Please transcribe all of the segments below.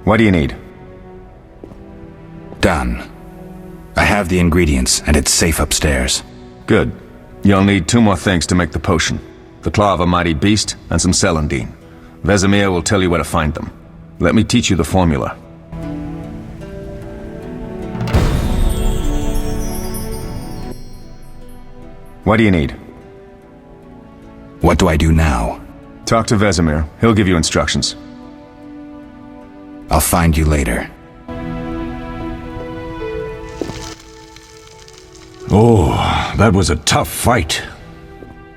What do you need? Done. I have the ingredients, and it's safe upstairs. Good. You'll need 2 more things to make the potion. The claw of a mighty beast, and some celandine. Vizima will tell you where to find them. Let me teach you the formula. What do you need? What do I do now? Talk to Vesemir. He'll give you instructions. I'll find you later. Oh, that was a tough fight.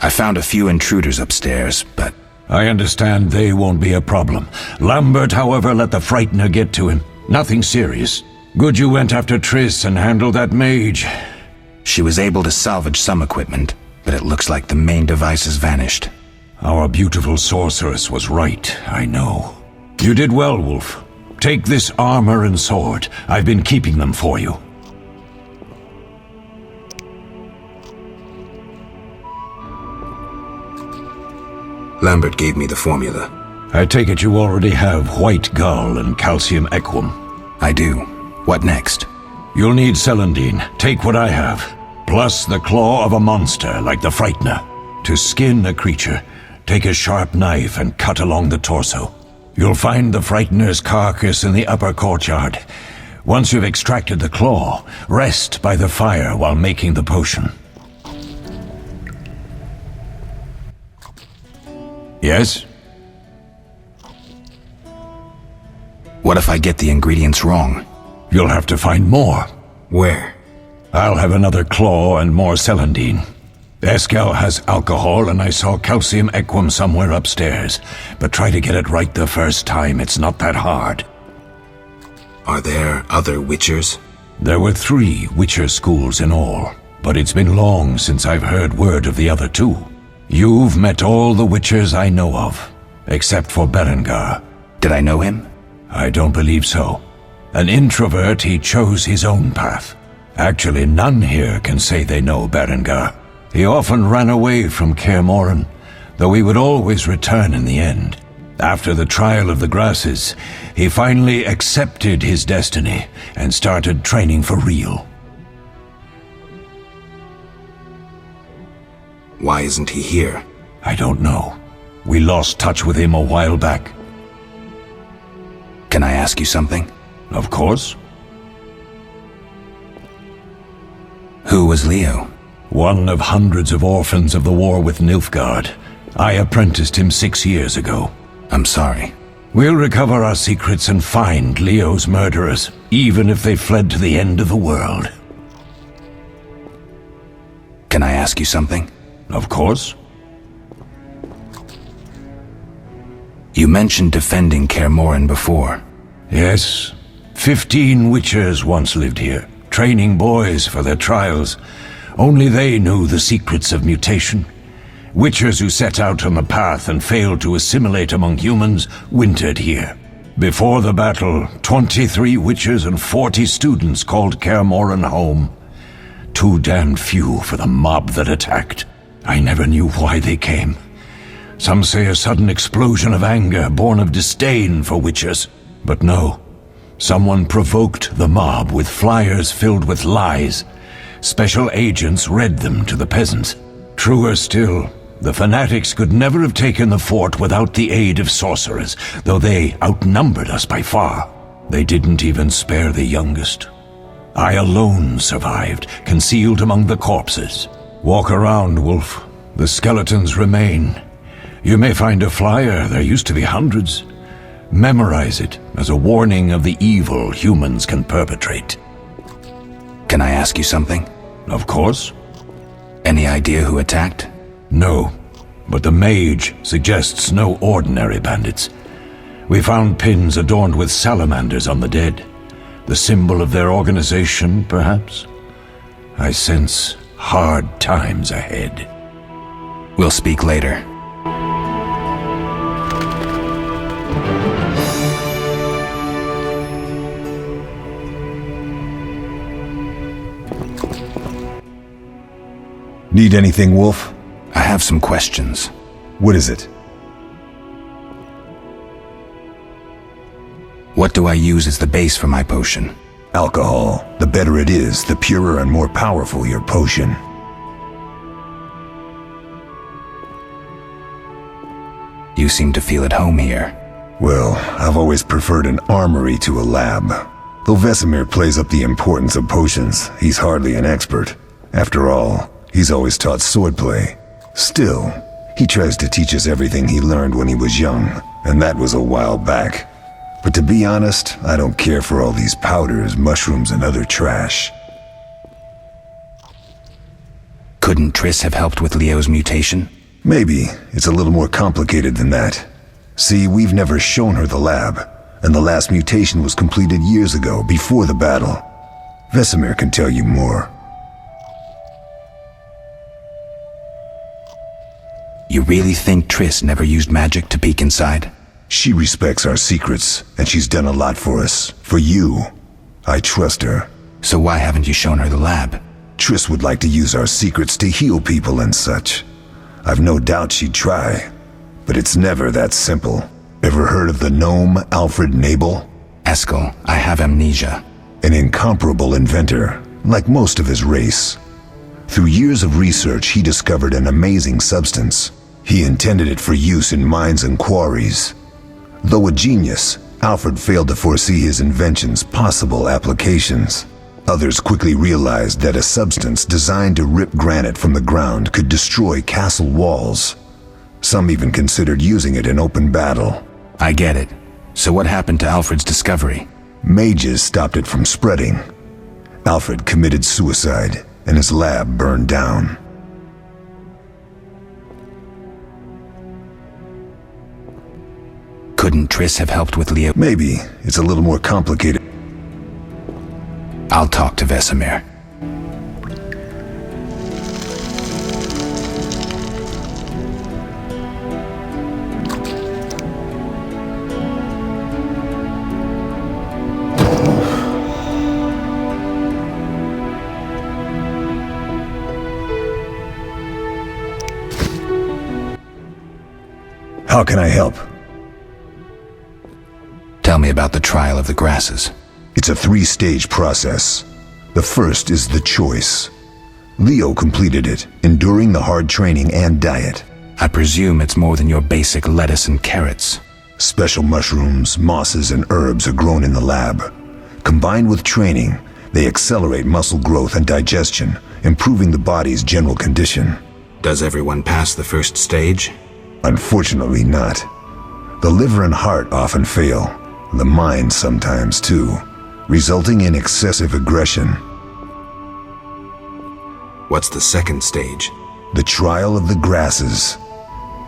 I found a few intruders upstairs, but... I understand they won't be a problem. Lambert, however, let the Frightener get to him. Nothing serious. Good you went after Triss and handled that mage. She was able to salvage some equipment, but it looks like the main device has vanished. Our beautiful sorceress was right, I know. You did well, Wolf. Take this armor and sword. I've been keeping them for you. Lambert gave me the formula. I take it you already have white gall and calcium equum. I do. What next? You'll need celandine. Take what I have. Plus the claw of a monster like the Frightener. To skin a creature, take a sharp knife and cut along the torso. You'll find the Frightener's carcass in the upper courtyard. Once you've extracted the claw, rest by the fire while making the potion. Yes? What if I get the ingredients wrong? You'll have to find more. Where? I'll have another claw and more celandine. Eskel has alcohol, and I saw calcium equum somewhere upstairs. But try to get it right the first time, it's not that hard. Are there other witchers? There were 3 witcher schools in all, but it's been long since I've heard word of the other 2. You've met all the witchers I know of, except for Berengar. Did I know him? I don't believe so. An introvert, he chose his own path. Actually, none here can say they know Berengar. He often ran away from Kaer Morhen, though he would always return in the end. After the trial of the grasses, he finally accepted his destiny and started training for real. Why isn't he here? I don't know. We lost touch with him a while back. Can I ask you something? Of course. Who was Leo? One of hundreds of orphans of the war with Nilfgaard. I apprenticed him 6 years ago. I'm sorry. We'll recover our secrets and find Leo's murderers, even if they fled to the end of the world. Can I ask you something? Of course. You mentioned defending Kaer Morhen before. Yes. 15 witchers once lived here, training boys for their trials. Only they knew the secrets of mutation. Witchers who set out on the path and failed to assimilate among humans wintered here. Before the battle, 23 witchers and 40 students called Kaer Morhen home. Too damned few for the mob that attacked. I never knew why they came. Some say a sudden explosion of anger born of disdain for witchers. But no. Someone provoked the mob with flyers filled with lies. Special agents read them to the peasants. Truer still, the fanatics could never have taken the fort without the aid of sorcerers, though they outnumbered us by far. They didn't even spare the youngest. I alone survived, concealed among the corpses. Walk around, Wolf. The skeletons remain. You may find a flyer, there used to be hundreds. Memorize it as a warning of the evil humans can perpetrate. Can I ask you something? Of course. Any idea who attacked? No, but the mage suggests no ordinary bandits. We found pins adorned with salamanders on the dead. The symbol of their organization, perhaps? I sense hard times ahead. We'll speak later. Need anything, Wolf? I have some questions. What do I use as the base for my potion? Alcohol. The better it is, the purer and more powerful your potion. You seem to feel at home here. Well, I've always preferred an armory to a lab. Though Vesemir plays up the importance of potions, he's hardly an expert. After all, he's always taught swordplay. Still, he tries to teach us everything he learned when he was young, and that was a while back. But to be honest, I don't care for all these powders, mushrooms, and other trash. Couldn't Triss have helped with Leo's mutation? Maybe. It's a little more complicated than that. See, we've never shown her the lab, and the last mutation was completed years ago, before the battle. Vesemir can tell you more. You really think Triss never used magic to peek inside? She respects our secrets, and she's done a lot for us. For you. I trust her. So why haven't you shown her the lab? Triss would like to use our secrets to heal people and such. I've no doubt she'd try, but it's never that simple. Ever heard of the gnome Alfred Nabel? Eskel, I have amnesia. An incomparable inventor, like most of his race. Through years of research, he discovered an amazing substance. He intended it for use in mines and quarries. Though a genius, Alfred failed to foresee his invention's possible applications. Others quickly realized that a substance designed to rip granite from the ground could destroy castle walls. Some even considered using it in open battle. I get it. So what happened to Alfred's discovery? Mages stopped it from spreading. Alfred committed suicide, and his lab burned down. Couldn't Triss have helped with Leo? Maybe. It's a little more complicated. I'll talk to Vesemir. How can I help? Tell me about the trial of the grasses. It's a 3-stage process. The first is the choice. Leo completed it, enduring the hard training and diet. I presume it's more than your basic lettuce and carrots. Special mushrooms, mosses, and herbs are grown in the lab. Combined with training, they accelerate muscle growth and digestion, improving the body's general condition. Does everyone pass the first stage? Unfortunately not. The liver and heart often fail. The mind sometimes too, resulting in excessive aggression. What's the second stage? The trial of the grasses.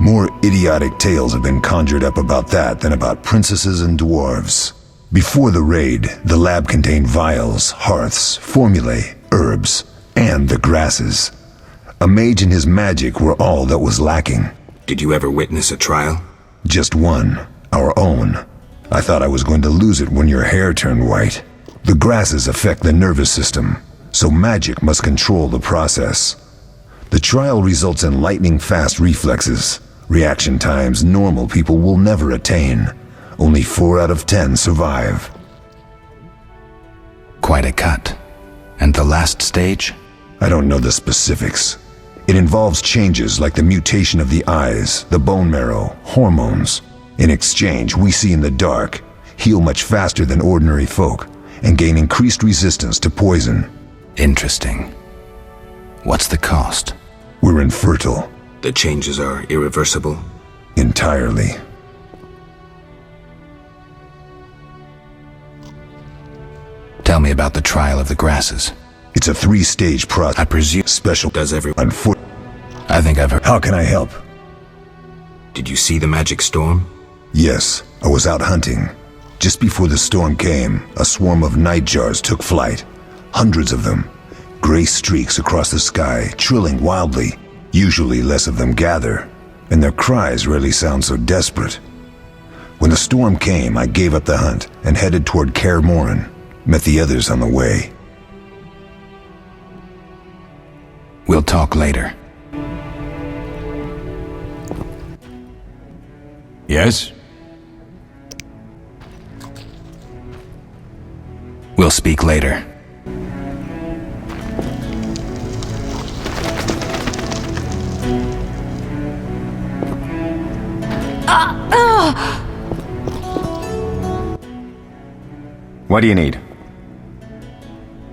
More idiotic tales have been conjured up about that than about princesses and dwarves. Before the raid, the lab contained vials, hearths, formulae, herbs, and the grasses. A mage and his magic were all that was lacking. Did you ever witness a trial? Just one, our own. I thought I was going to lose it when your hair turned white. The grasses affect the nervous system, so magic must control the process. The trial results in lightning-fast reflexes, reaction times normal people will never attain. Only 4 out of 10 survive. Quite a cut. And the last stage? I don't know the specifics. It involves changes like the mutation of the eyes, the bone marrow, hormones. In exchange, we see in the dark, heal much faster than ordinary folk, and gain increased resistance to poison. Interesting. What's the cost? We're infertile. The changes are irreversible? Entirely. Tell me about the trial of the grasses. It's a 3-stage process. I presume Special. Does everyone? I think I've heard. How can I help? Did you see the magic storm? Yes, I was out hunting. Just before the storm came, a swarm of nightjars took flight. Hundreds of them. Gray streaks across the sky, trilling wildly. Usually less of them gather, and their cries rarely sound so desperate. When the storm came, I gave up the hunt and headed toward Kaer Morhen. Met the others on the way. We'll talk later. Yes? We'll speak later. What do you need?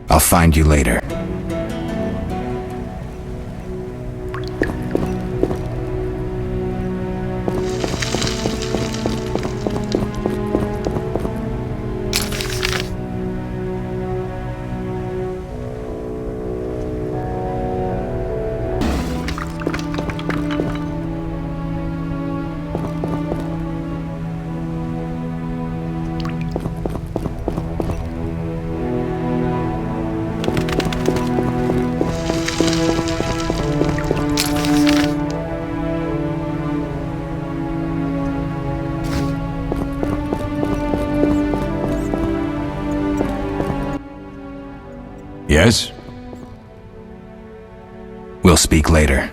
I'll find you later. Yes? We'll speak later.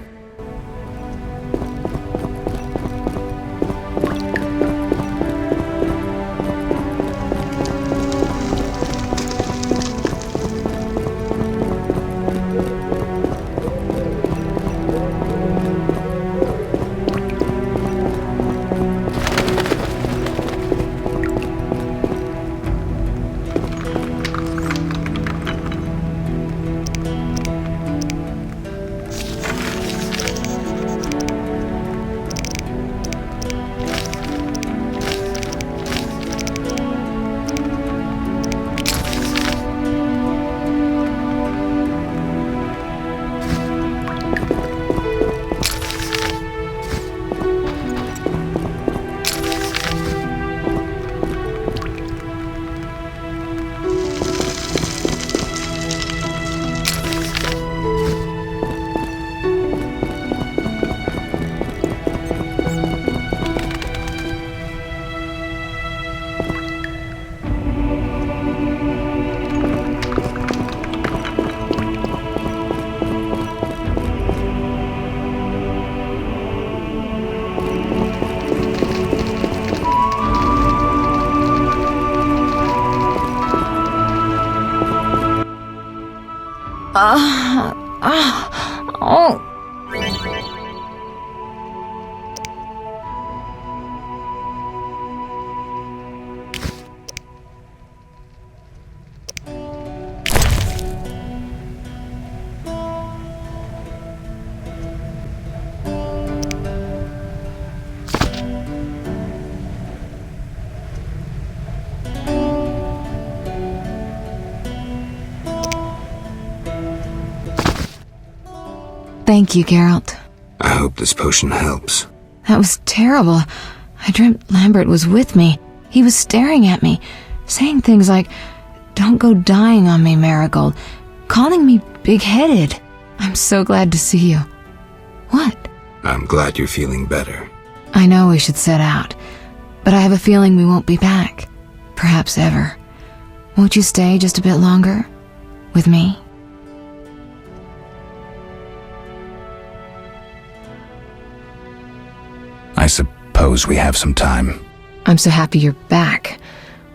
Oh. Thank you, Geralt. I hope this potion helps. That was terrible. I dreamt Lambert was with me. He was staring at me, saying things like, "Don't go dying on me, Merigold," calling me big-headed. I'm so glad to see you. What? I'm glad you're feeling better. I know we should set out, but I have a feeling we won't be back. Perhaps ever. Won't you stay just a bit longer? With me? I suppose we have some time. I'm so happy you're back.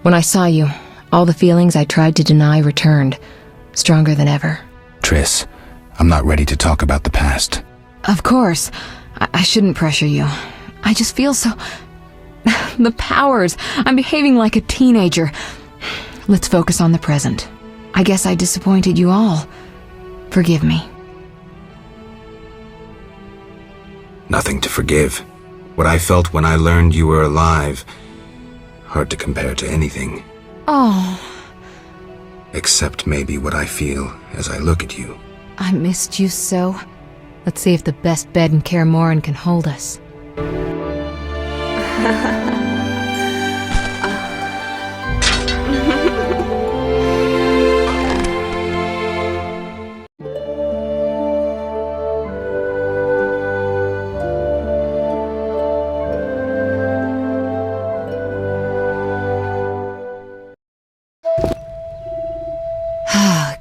When I saw you, all the feelings I tried to deny returned, stronger than ever. Triss, I'm not ready to talk about the past. Of course. I shouldn't pressure you. I just feel so... The powers. I'm behaving like a teenager. Let's focus on the present. I guess I disappointed you all. Forgive me. Nothing to forgive. What I felt when I learned you were alive, hard to compare to anything. Oh. Except maybe what I feel as I look at you. I missed you so. Let's see if the best bed in Kaer Morhen can hold us.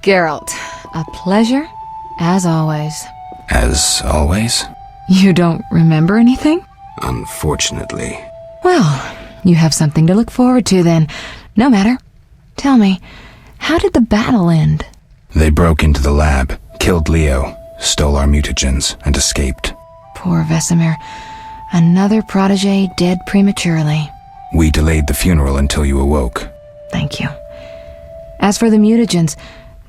Geralt, a pleasure, as always. As always? You don't remember anything? Unfortunately. Well, you have something to look forward to then. No matter. Tell me, How did the battle end? They broke into the lab, killed Leo, stole our mutagens, and escaped. Poor Vesemir. Another protege dead prematurely. We delayed the funeral until you awoke. Thank you. As for the mutagens,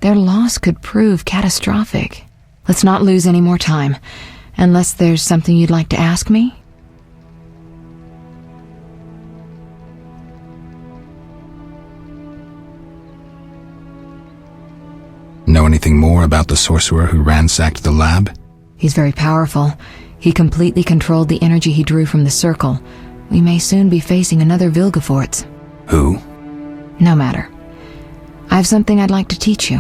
their loss could prove catastrophic. Let's not lose any more time. Unless there's something you'd like to ask me? Know anything more about the sorcerer who ransacked the lab? He's very powerful. He completely controlled the energy he drew from the circle. We may soon be facing another Vilgefortz. Who? No matter. I have something I'd like to teach you.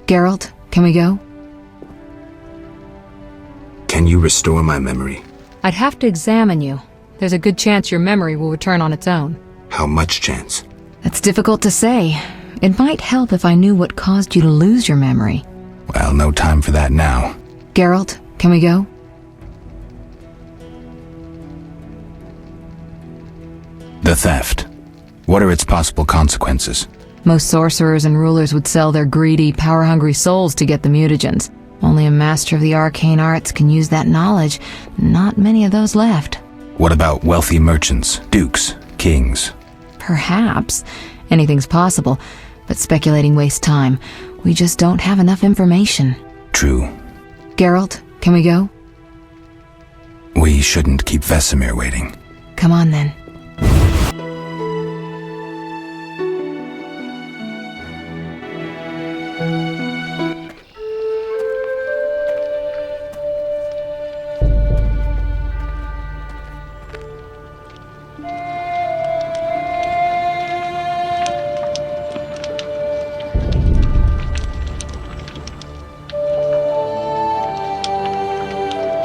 Geralt, can we go? Can you restore my memory? I'd have to examine you. There's a good chance your memory will return on its own. How much chance? That's difficult to say. It might help if I knew what caused you to lose your memory. Well, no time for that now. Geralt, can we go? The theft. What are its possible consequences? Most sorcerers and rulers would sell their greedy, power-hungry souls to get the mutagens. Only a master of the arcane arts can use that knowledge. Not many of those left. What about wealthy merchants, dukes, kings? Perhaps. Anything's possible, but speculating wastes time. We just don't have enough information. True. Geralt, can we go? We shouldn't keep Vesemir waiting. Come on then.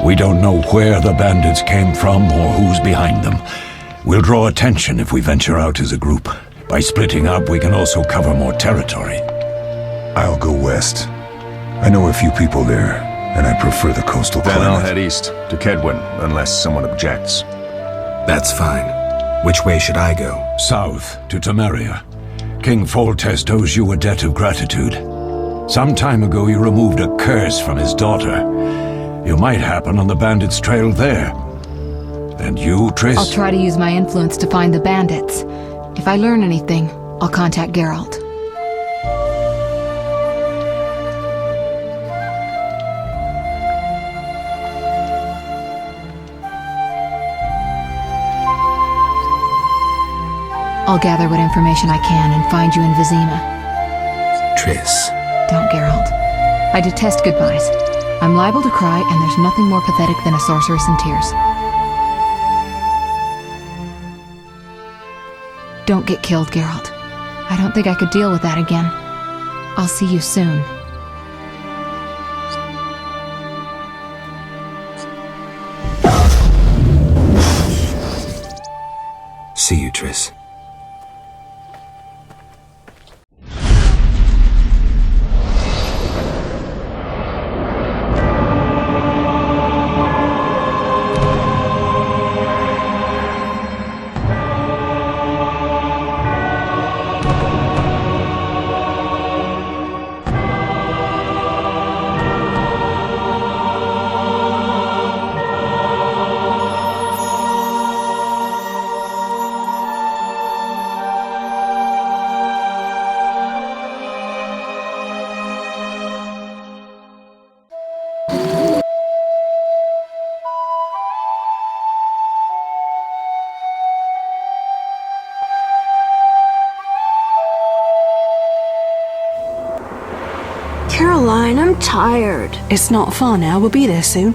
We don't know where the bandits came from or who's behind them. We'll draw attention if we venture out as a group. By splitting up, we can also cover more territory. I'll go west. I know a few people there, and I prefer the coastal Then climate. I'll head east, to Kedwin, unless someone objects. That's fine. Which way should I go? South, to Temeria. King Foltest owes you a debt of gratitude. Some time ago you removed a curse from his daughter. You might happen on the bandits' trail there. And you, Triss? I'll try to use my influence to find the bandits. If I learn anything, I'll contact Geralt. I'll gather what information I can and find you in Vizima. Triss. Don't, Geralt. I detest goodbyes. I'm liable to cry, and there's nothing more pathetic than a sorceress in tears. Don't get killed, Geralt. I don't think I could deal with that again. I'll see you soon. See you, Triss. Caroline, I'm tired. It's not far now. We'll be there soon.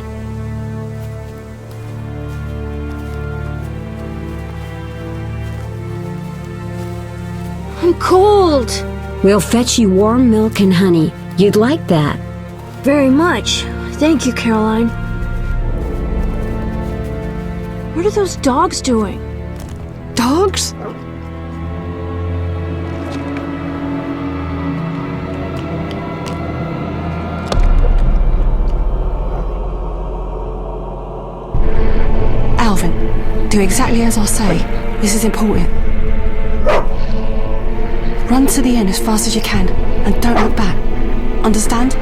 I'm cold. We'll fetch you warm milk and honey. You'd like that. Very much. Thank you, Caroline. What are those dogs doing? Do exactly as I say. This is important. Run to the inn as fast as you can, and don't look back. Understand?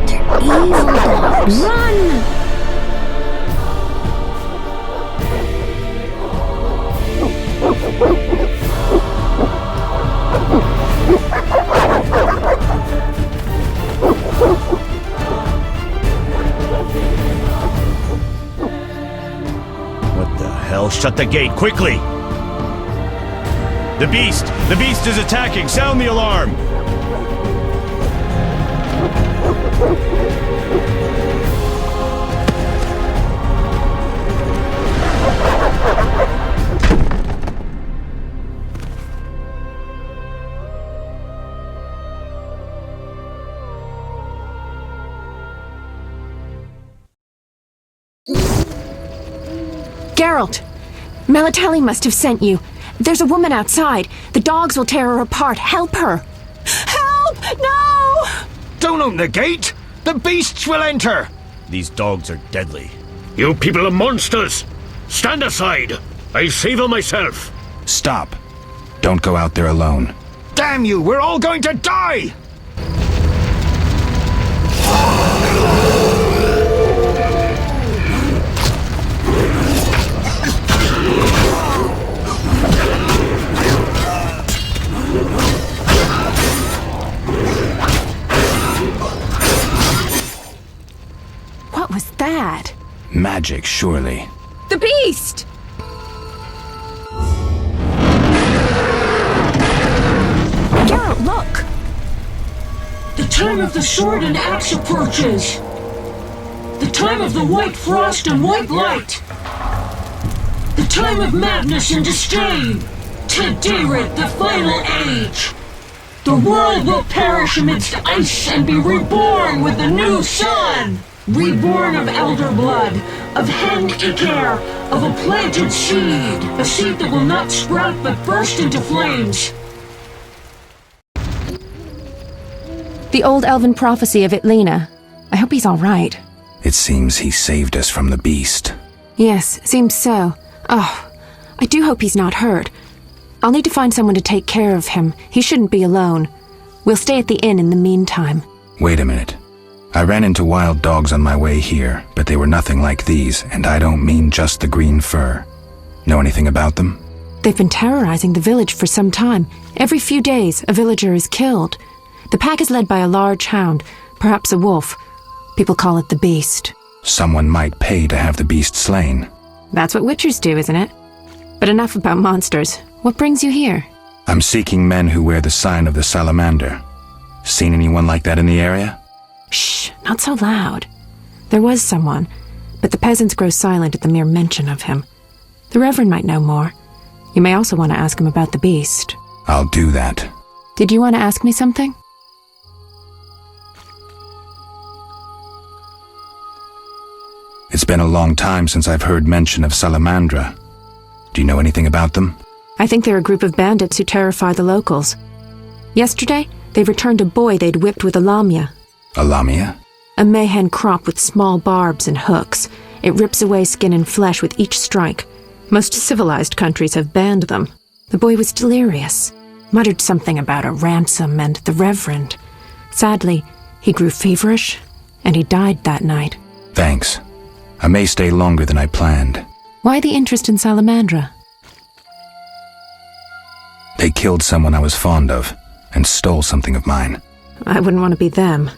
They're evil dogs. Run! What the hell? Shut the gate, quickly! The beast! The beast is attacking! Sound the alarm! Geralt! Melatelli must have sent you. There's a woman outside. The dogs will tear her apart. Help her! Help! No! Don't open the gate! The beasts will enter! These dogs are deadly. You people are monsters! Stand aside! I'll save her myself! Stop. Don't go out there alone. Damn you! We're all going to die! What was that? Magic, surely. The beast! Geralt, look! The time of the sword and axe approaches. The time of the white frost and white light. The time of madness and disdain. Today, the final age. The world will perish amidst ice and be reborn with a new sun. Reborn of elder blood, of hen Iker, of a planted seed. A seed that will not sprout but burst into flames. The old elven prophecy of Itlena. I hope he's all right. It seems he saved us from the beast. Yes, seems so. Oh, I do hope he's not hurt. I'll need to find someone to take care of him. He shouldn't be alone. We'll stay at the inn in the meantime. Wait a minute. I ran into wild dogs on my way here, but they were nothing like these, and I don't mean just the green fur. Know anything about them? They've been terrorizing the village for some time. Every few days, a villager is killed. The pack is led by a large hound, perhaps a wolf. People call it the beast. Someone might pay to have the beast slain. That's what witchers do, isn't it? But enough about monsters. What brings you here? I'm seeking men who wear the sign of the salamander. Seen anyone like that in the area? Shh, not so loud. There was someone, but the peasants grow silent at the mere mention of him. The Reverend might know more. You may also want to ask him about the beast. I'll do that. Did you want to ask me something? It's been a long time since I've heard mention of Salamandra. Do you know anything about them? I think they're a group of bandits who terrify the locals. Yesterday, they returned a boy they'd whipped with a lamia. A lamia? A mayhen crop with small barbs and hooks. It rips away skin and flesh with each strike. Most civilized countries have banned them. The boy was delirious, muttered something about a ransom and the Reverend. Sadly, he grew feverish, and he died that night. Thanks. I may stay longer than I planned. Why the interest in Salamandra? They killed someone I was fond of, and stole something of mine. I wouldn't want to be them.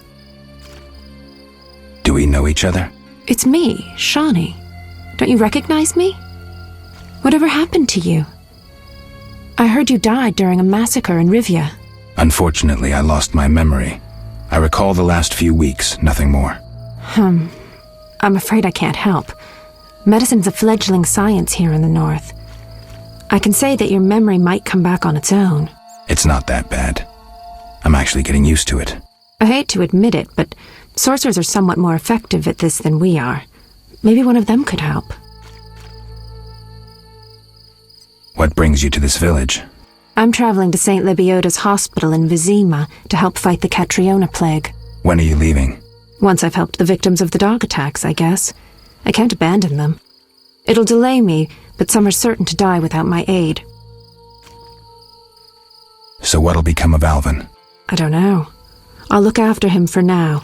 Do we know each other? It's me, Shani. Don't you recognize me? Whatever happened to you? I heard you died during a massacre in Rivia. Unfortunately, I lost my memory. I recall the last few weeks, nothing more. I'm afraid I can't help. Medicine's a fledgling science here in the north. I can say that your memory might come back on its own. It's not that bad. I'm actually getting used to it. I hate to admit it, but sorcerers are somewhat more effective at this than we are. Maybe one of them could help. What brings you to this village? I'm traveling to St. Lebioda's hospital in Vizima to help fight the Catriona plague. When are you leaving? Once I've helped the victims of the dog attacks, I guess. I can't abandon them. It'll delay me, but some are certain to die without my aid. So what'll become of Alvin? I don't know. I'll look after him for now.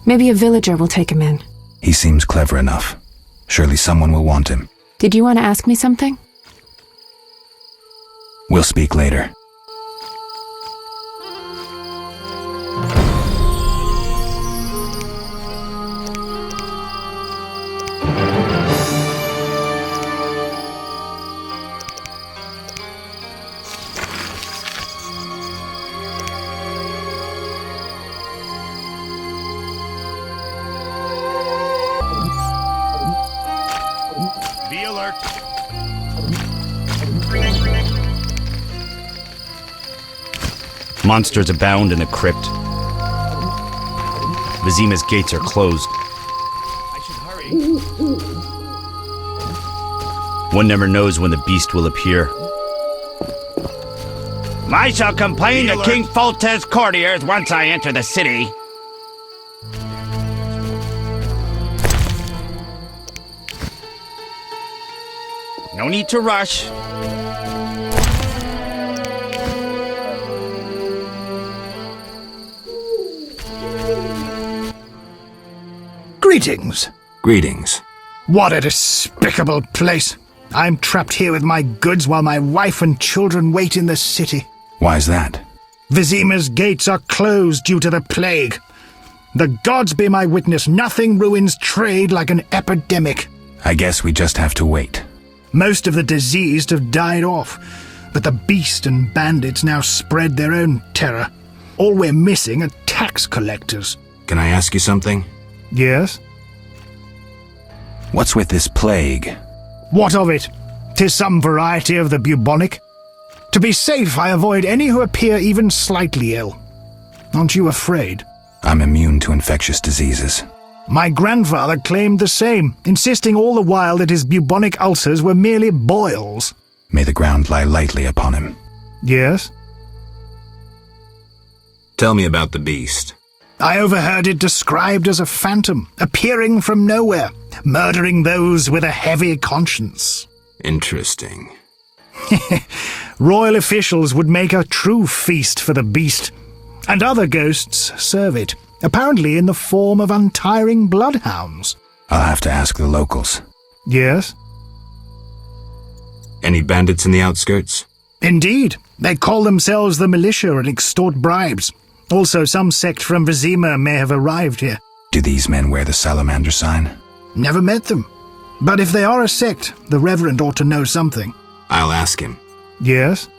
Maybe a villager will take him in. He seems clever enough. Surely someone will want him. Did you want to ask me something? We'll speak later. Be alert. Monsters abound in the crypt. Vizima's gates are closed. I should hurry. One never knows when the beast will appear. I shall complain to King Foltest's courtiers once I enter the city. No need to rush. Greetings. Greetings. What a despicable place. I'm trapped here with my goods while my wife and children wait in the city. Why's that? Vizima's gates are closed due to the plague. The gods be my witness, nothing ruins trade like an epidemic. I guess we just have to wait. Most of the diseased have died off, but the beast and bandits now spread their own terror. All we're missing are tax collectors. Can I ask you something? Yes? What's with this plague? What of it? 'Tis some variety of the bubonic. To be safe, I avoid any who appear even slightly ill. Aren't you afraid? I'm immune to infectious diseases. My grandfather claimed the same, insisting all the while that his bubonic ulcers were merely boils. May the ground lie lightly upon him. Yes? Tell me about the beast. I overheard it described as a phantom, appearing from nowhere, murdering those with a heavy conscience. Interesting. Royal officials would make a true feast for the beast, and other ghosts serve it, apparently in the form of untiring bloodhounds. I'll have to ask the locals. Yes? Any bandits in the outskirts? Indeed. They call themselves the militia and extort bribes. Also, some sect from Vizima may have arrived here. Do these men wear the salamander sign? Never met them. But if they are a sect, the Reverend ought to know something. I'll ask him. Yes?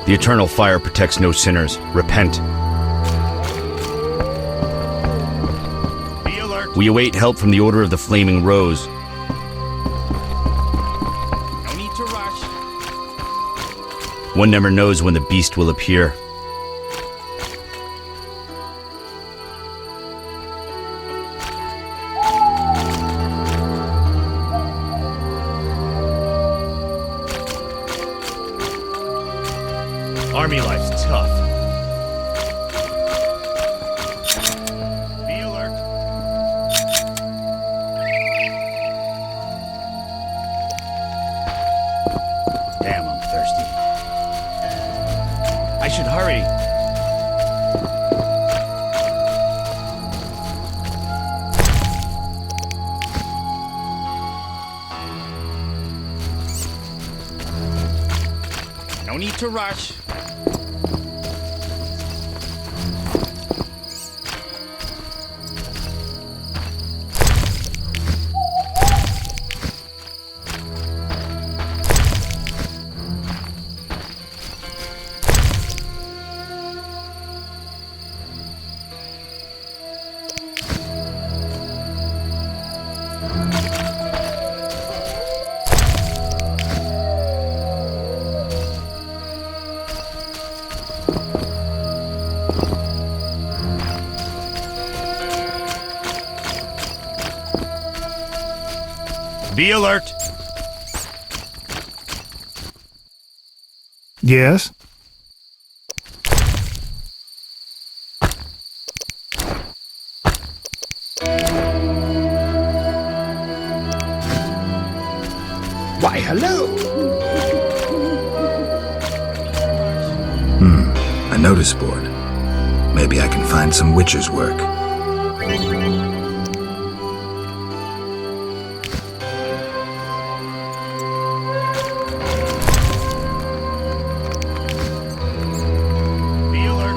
The eternal fire protects no sinners. Repent. Be alert. We await help from the Order of the Flaming Rose. No need to rush. One never knows when the beast will appear. Army life's tough. Be alert. Damn, I'm thirsty. I should hurry. No need to rush. Be alert. Yes? Why, hello! A notice board. Maybe I can find some witcher's work. Be alert.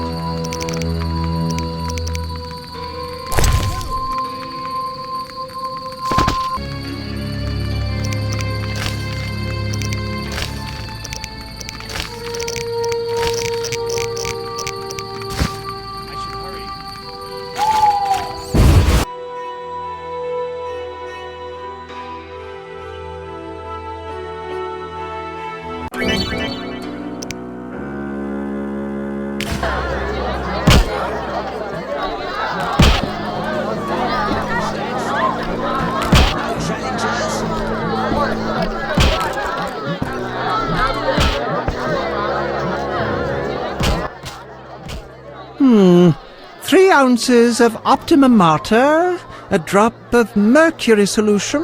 I should hurry. Three ounces of optimum mater, a drop of mercury solution.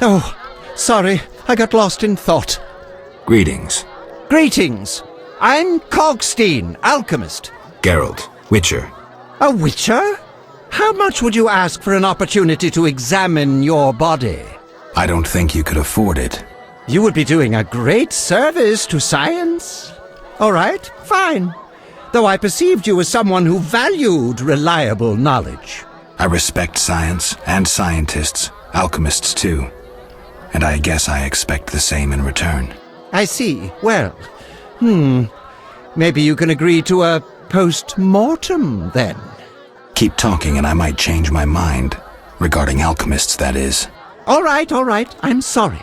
Oh, sorry, I got lost in thought. Greetings. Greetings. I'm Cogstein, alchemist. Geralt, witcher. A witcher? How much would you ask for an opportunity to examine your body? I don't think you could afford it. You would be doing a great service to science. All right, fine. Though I perceived you as someone who valued reliable knowledge. I respect science and scientists, alchemists too. And I guess I expect the same in return. I see. Well, maybe you can agree to a post-mortem, then. Keep talking and I might change my mind. Regarding alchemists, that is. All right, I'm sorry.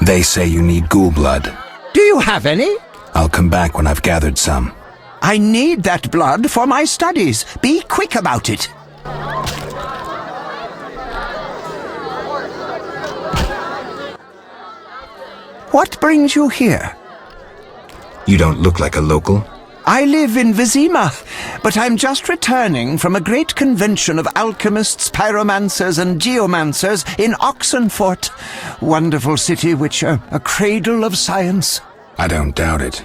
They say you need ghoul blood. Do you have any? I'll come back when I've gathered some. I need that blood for my studies. Be quick about it. What brings you here? You don't look like a local. I live in Vizima, but I'm just returning from a great convention of alchemists, pyromancers, and geomancers in Oxenfurt. Wonderful city, Witcher, a cradle of science. I don't doubt it.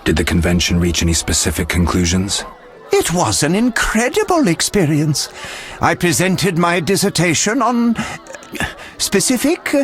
Did the convention reach any specific conclusions? It was an incredible experience. I presented my dissertation on specific.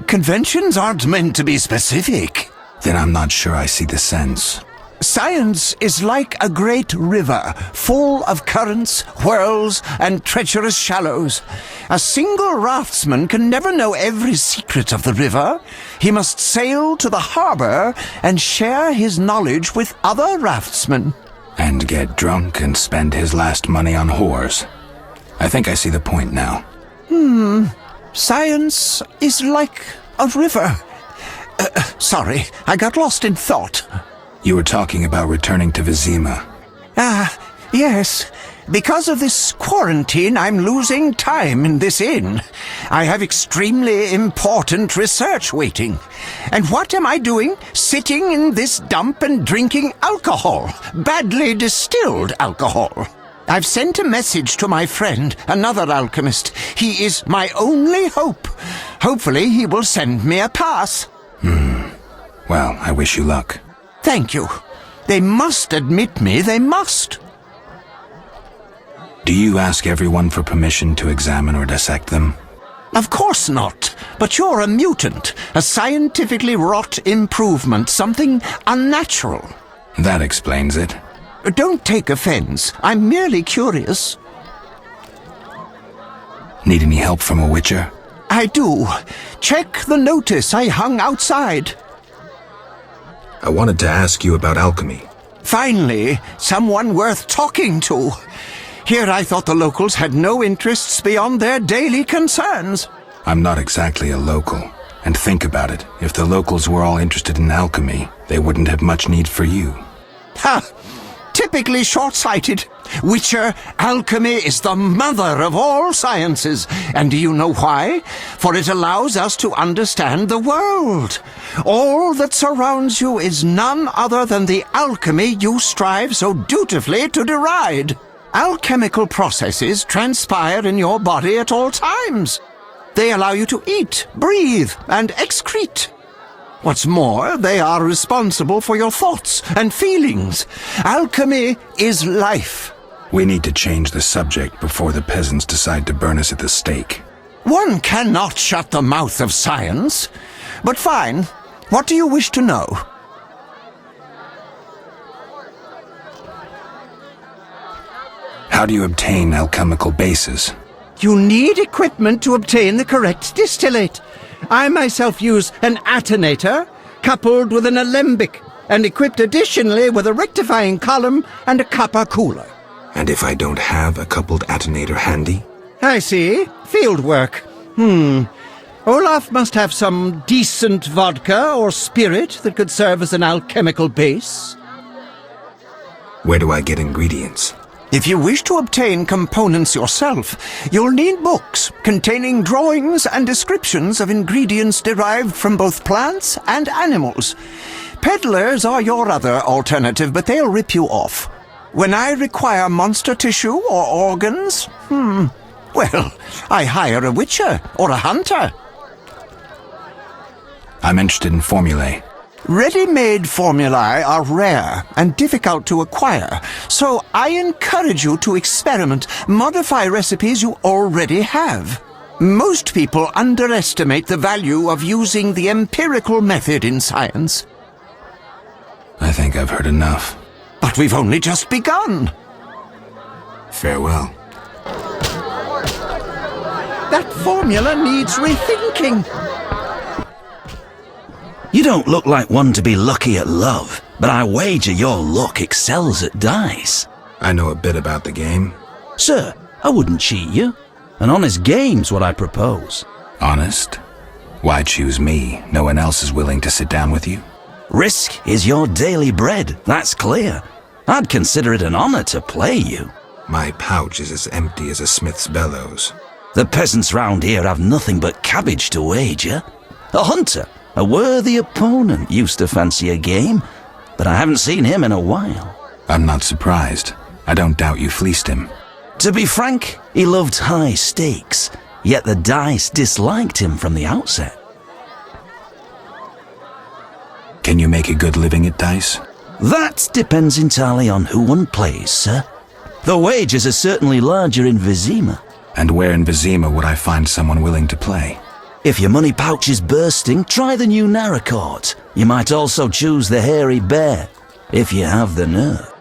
Conventions aren't meant to be specific. Then I'm not sure I see the sense. Science is like a great river, full of currents, whirls, and treacherous shallows. A single raftsman can never know every secret of the river. He must sail to the harbor and share his knowledge with other raftsmen. And get drunk and spend his last money on whores. I think I see the point now. Science is like a river. Sorry, I got lost in thought. You were talking about returning to Vizima. Yes. Because of this quarantine, I'm losing time in this inn. I have extremely important research waiting. And what am I doing? Sitting in this dump and drinking alcohol. Badly distilled alcohol. I've sent a message to my friend, another alchemist. He is my only hope. Hopefully he will send me a pass. Well, I wish you luck. Thank you. They must admit me, they must. Do you ask everyone for permission to examine or dissect them? Of course not. But you're a mutant, a scientifically wrought improvement, something unnatural. That explains it. Don't take offense. I'm merely curious. Need any help from a witcher? I do. Check the notice I hung outside. I wanted to ask you about alchemy. Finally, someone worth talking to. Here I thought the locals had no interests beyond their daily concerns. I'm not exactly a local. And think about it, if the locals were all interested in alchemy, they wouldn't have much need for you. Ha! Typically short-sighted. Witcher, alchemy is the mother of all sciences. And do you know why? For it allows us to understand the world. All that surrounds you is none other than the alchemy you strive so dutifully to deride. Alchemical processes transpire in your body at all times. They allow you to eat, breathe, and excrete. What's more, they are responsible for your thoughts and feelings. Alchemy is life. We need to change the subject before the peasants decide to burn us at the stake. One cannot shut the mouth of science. But fine, what do you wish to know? How do you obtain alchemical bases? You need equipment to obtain the correct distillate. I myself use an attenator, coupled with an alembic, and equipped additionally with a rectifying column and a copper cooler. And if I don't have a coupled attenator handy? I see. Field work. Olaf must have some decent vodka or spirit that could serve as an alchemical base. Where do I get ingredients? If you wish to obtain components yourself, you'll need books containing drawings and descriptions of ingredients derived from both plants and animals. Peddlers are your other alternative, but they'll rip you off. When I require monster tissue or organs, well, I hire a witcher or a hunter. I'm interested in formulae. Ready-made formulae are rare and difficult to acquire, so I encourage you to experiment, modify recipes you already have. Most people underestimate the value of using the empirical method in science. I think I've heard enough. But we've only just begun. Farewell. That formula needs rethinking. You don't look like one to be lucky at love, but I wager your luck excels at dice. I know a bit about the game. Sir, I wouldn't cheat you. An honest game's what I propose. Honest? Why choose me? No one else is willing to sit down with you? Risk is your daily bread, that's clear. I'd consider it an honor to play you. My pouch is as empty as a smith's bellows. The peasants round here have nothing but cabbage to wager. A hunter, a worthy opponent, used to fancy a game, but I haven't seen him in a while. I'm not surprised. I don't doubt you fleeced him. To be frank, he loved high stakes, yet the dice disliked him from the outset. Can you make a good living at dice? That depends entirely on who one plays, sir. The wages are certainly larger in Vizima. And where in Vizima would I find someone willing to play? If your money pouch is bursting, try the new Narracourt. You might also choose the Hairy Bear, if you have the nerve.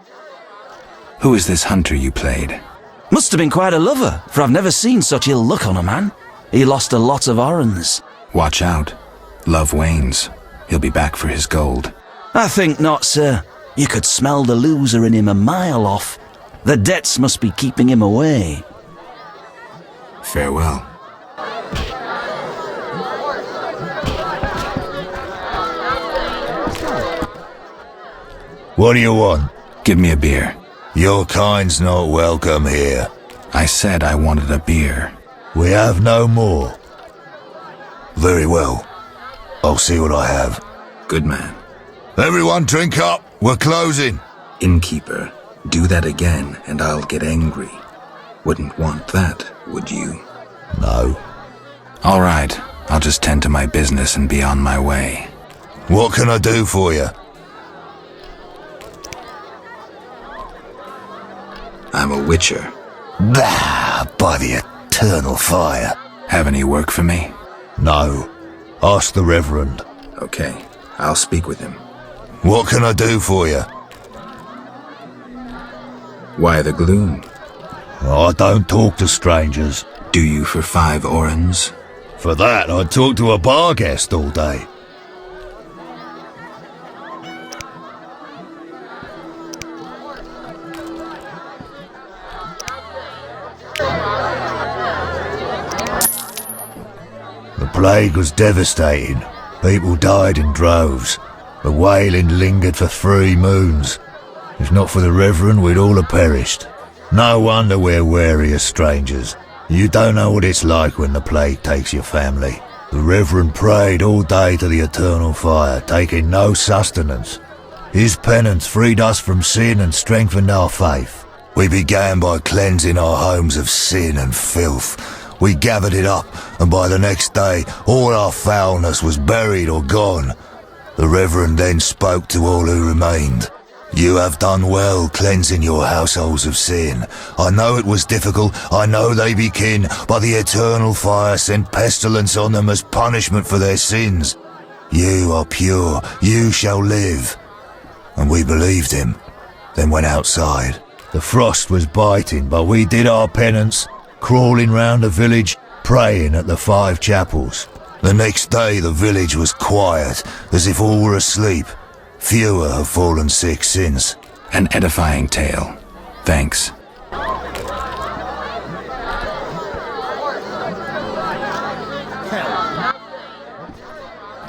Who is this hunter you played? Must have been quite a lover, for I've never seen such ill luck on a man. He lost a lot of orens. Watch out. Love wanes. He'll be back for his gold. I think not, sir. You could smell the loser in him a mile off. The debts must be keeping him away. Farewell. What do you want? Give me a beer. Your kind's not welcome here. I said I wanted a beer. We have no more. Very well. I'll see what I have. Good man. Everyone drink up. We're closing. Innkeeper, do that again and I'll get angry. Wouldn't want that, would you? No. All right. I'll just tend to my business and be on my way. What can I do for you? I'm a witcher. Bah, by the eternal fire. Have any work for me? No. Ask the Reverend. Okay, I'll speak with him. What can I do for you? Why the gloom? I don't talk to strangers. Do you for 5 orens? For that, I'd talk to a bar guest all day. plague was devastating. People died in droves. The wailing lingered for 3 moons. If not for the Reverend, we'd all have perished. No wonder we're wary of strangers. You don't know what it's like when the plague takes your family. The Reverend prayed all day to the eternal fire, taking no sustenance. His penance freed us from sin and strengthened our faith. We began by cleansing our homes of sin and filth. We gathered it up, and by the next day, all our foulness was buried or gone. The Reverend then spoke to all who remained. You have done well cleansing your households of sin. I know it was difficult, I know they be kin, but the eternal fire sent pestilence on them as punishment for their sins. You are pure, you shall live. And we believed him, then went outside. The frost was biting, but we did our penance, crawling round the village, praying at the 5 chapels. The next day the village was quiet, as if all were asleep. Fewer have fallen sick since. An edifying tale. Thanks.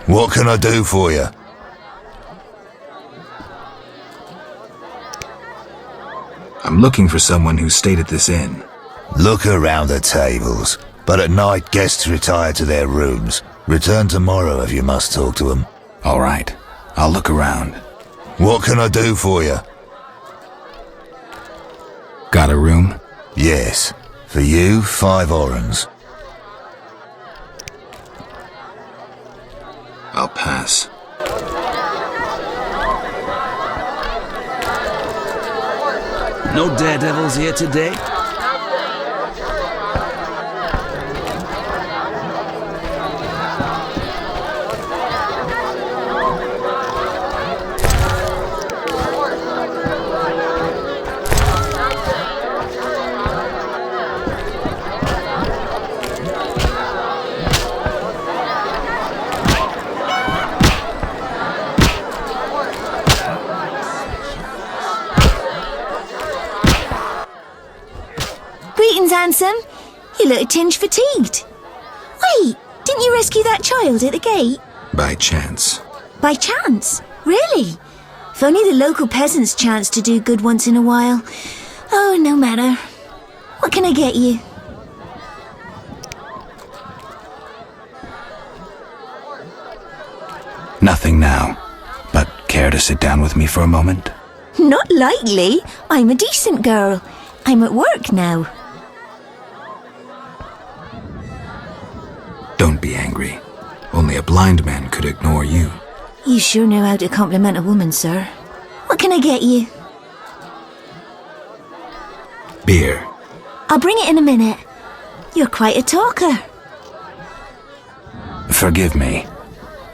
What can I do for you? I'm looking for someone who stayed at this inn. Look around the tables, but at night guests retire to their rooms. Return tomorrow if you must talk to them. All right. I'll look around. What can I do for you? Got a room? Yes. For you, 5 orens. I'll pass. No daredevils here today? Handsome, you look a tinge fatigued. Wait, didn't you rescue that child at the gate? By chance. By chance? Really? If only the local peasants chanced to do good once in a while. Oh, no matter. What can I get you? Nothing now, but care to sit down with me for a moment? Not likely. I'm a decent girl. I'm at work now. Don't be angry. Only a blind man could ignore you. You sure know how to compliment a woman, sir. What can I get you? Beer. I'll bring it in a minute. You're quite a talker. Forgive me.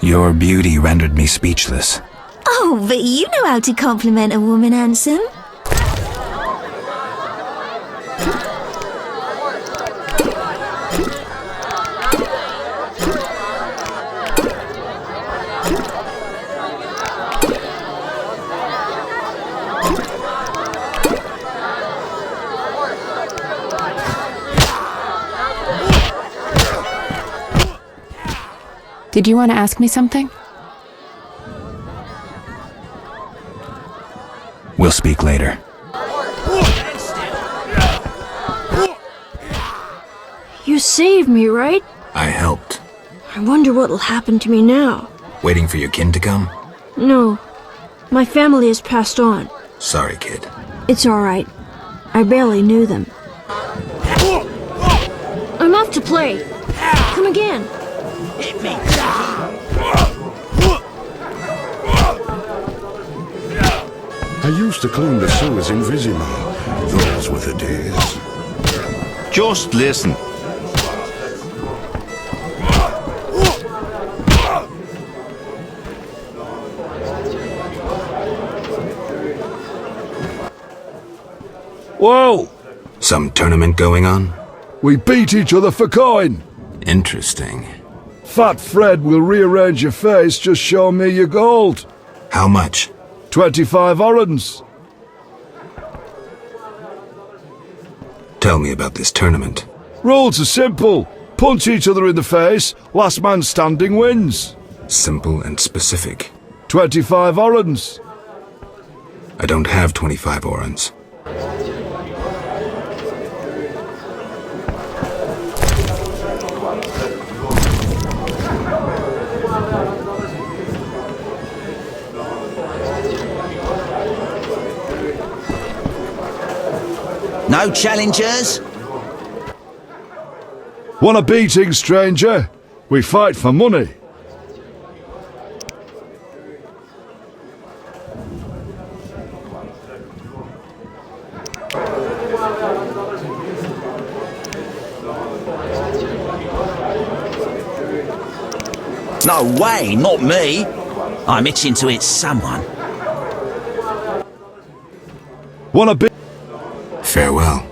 Your beauty rendered me speechless. Oh, but you know how to compliment a woman, Handsome. Did you want to ask me something? We'll speak later. You saved me, right? I helped. I wonder what'll happen to me now. Waiting for your kin to come? No. My family has passed on. Sorry, kid. It's alright. I barely knew them. I'm off to play. Come again. Hit me. I used to clean the sewers in Vizima. Those were the days. Just listen. Whoa! Some tournament going on? We beat each other for coin. Interesting. Fat Fred will rearrange your face, just show me your gold. How much? 25 orens. Tell me about this tournament. Rules are simple. Punch each other in the face. Last man standing wins. Simple and specific. 25 orans. I don't have 25 orans. No challengers? Want a beating, stranger? We fight for money. No way, not me. I'm itching to hit someone. Want a bit? Farewell.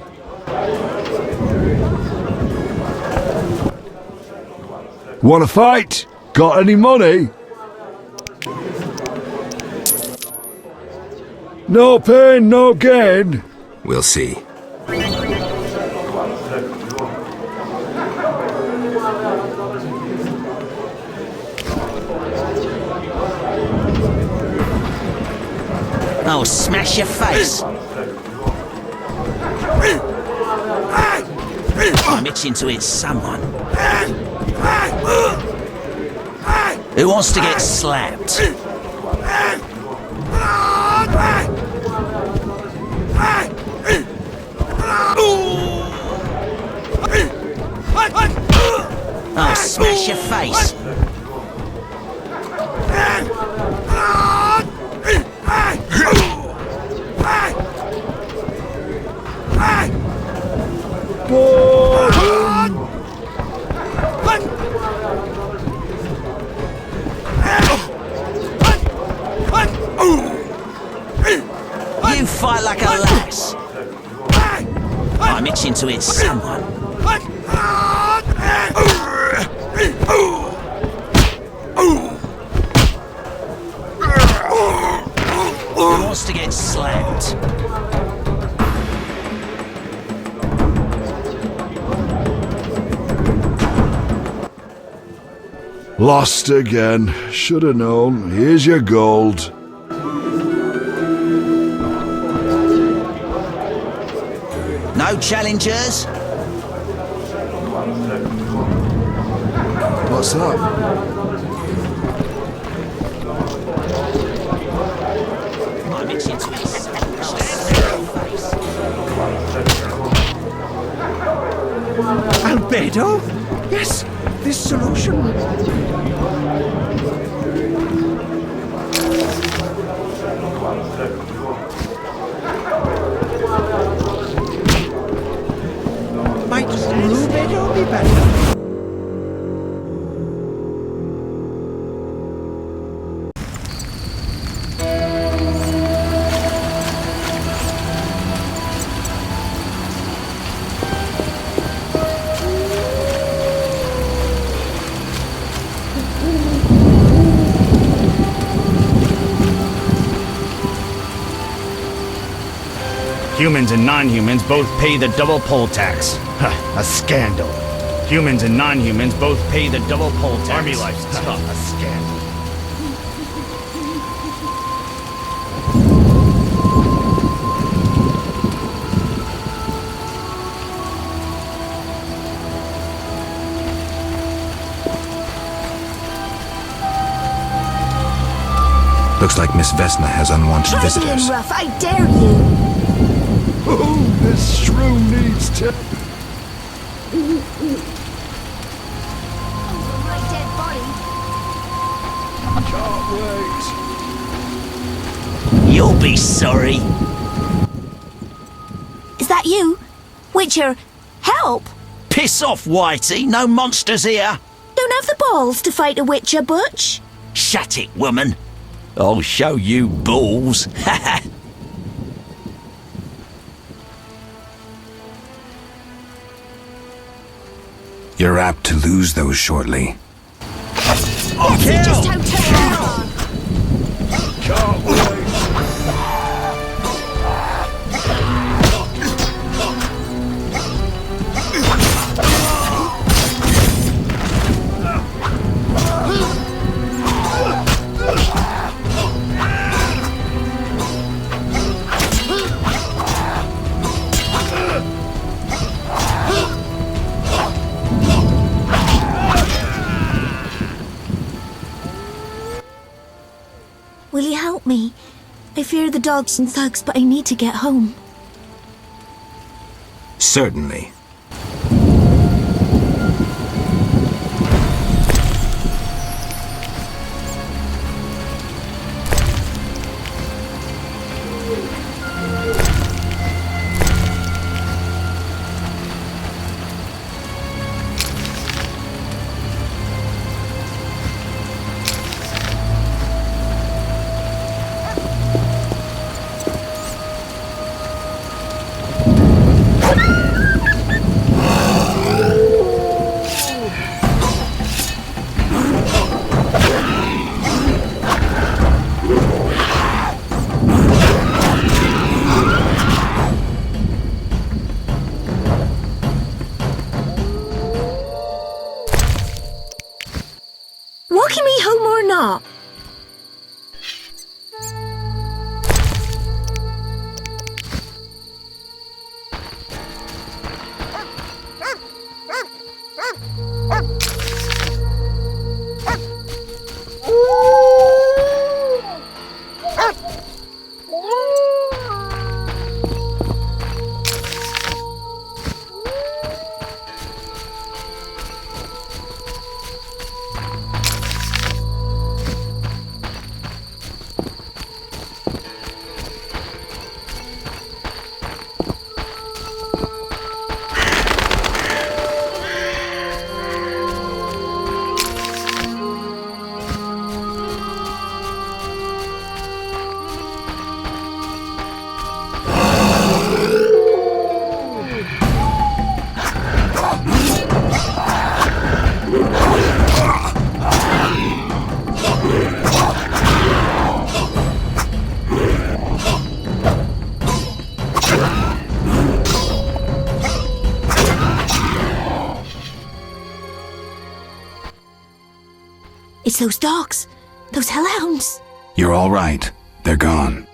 Want to fight? Got any money? No pain, no gain. We'll see. I'll smash your face. I'm itching to hit someone. Who wants to get slapped? I'll smash your face. You fight like a lass. I'm itching to hit someone. Who wants to get slapped? Lost again. Should have known. Here's your gold. No challengers? What's that? I'm itching to hit someone. Albedo? Yes, this solution. Might Rubedo be better? Humans and non-humans both pay the double poll tax. A scandal. Humans and non-humans both pay the double poll tax. Army life's tough. A scandal. Looks like Miss Vesna has unwanted Try visitors. being rough, I dare you. Oh, this shrew needs to... Over my dead body. Can't wait. You'll be sorry. Is that you? Witcher, help! Piss off, Whitey. No monsters here. Don't have the balls to fight a Witcher, Butch. Shut it, woman. I'll show you balls. You're apt to lose those shortly. That's just how tough you are. Can't wait. I fear the dogs and thugs, but I need to get home. Certainly. Walking me home or not? It's those dogs. Those hellhounds. You're all right. They're gone.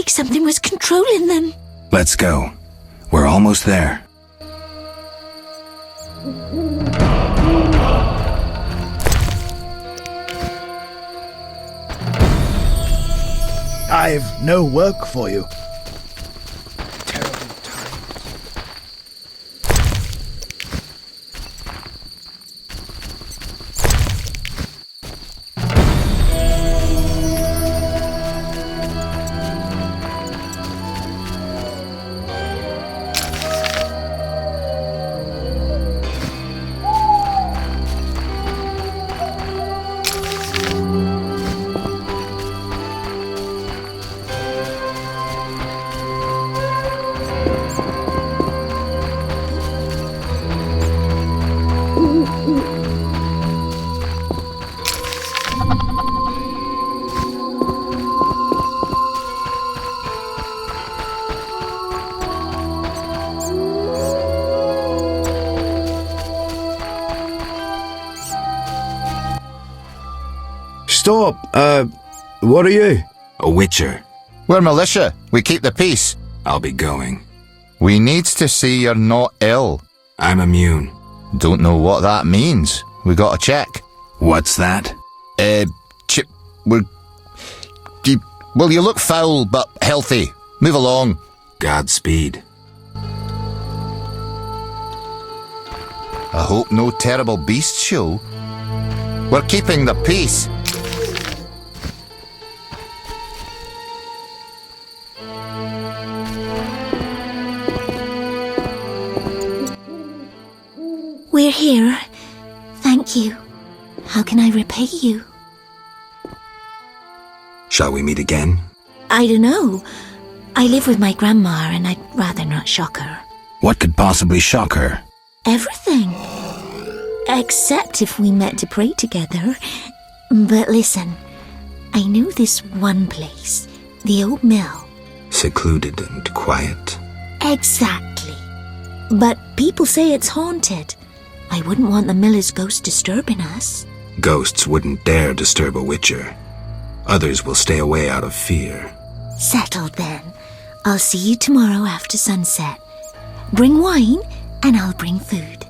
Something was controlling them. Let's go. We're almost there. I've no work for you. stop. What are you? A witcher. We're militia. We keep the peace. I'll be going. We needs to see you're not ill. I'm immune. Don't know what that means. We gotta check. What's that? Well, you look foul, but healthy. Move along. Godspeed. I hope no terrible beasts show. We're keeping the peace. We're here. Thank you. How can I repay you? Shall we meet again? I don't know. I live with my grandma and I'd rather not shock her. What could possibly shock her? Everything. Except if we met to pray together. But listen, I know this one place, the old mill. Secluded and quiet. Exactly. But people say it's haunted. I wouldn't want the miller's ghost disturbing us. Ghosts wouldn't dare disturb a witcher. Others will stay away out of fear. Settled then. I'll see you tomorrow after sunset. Bring wine and I'll bring food.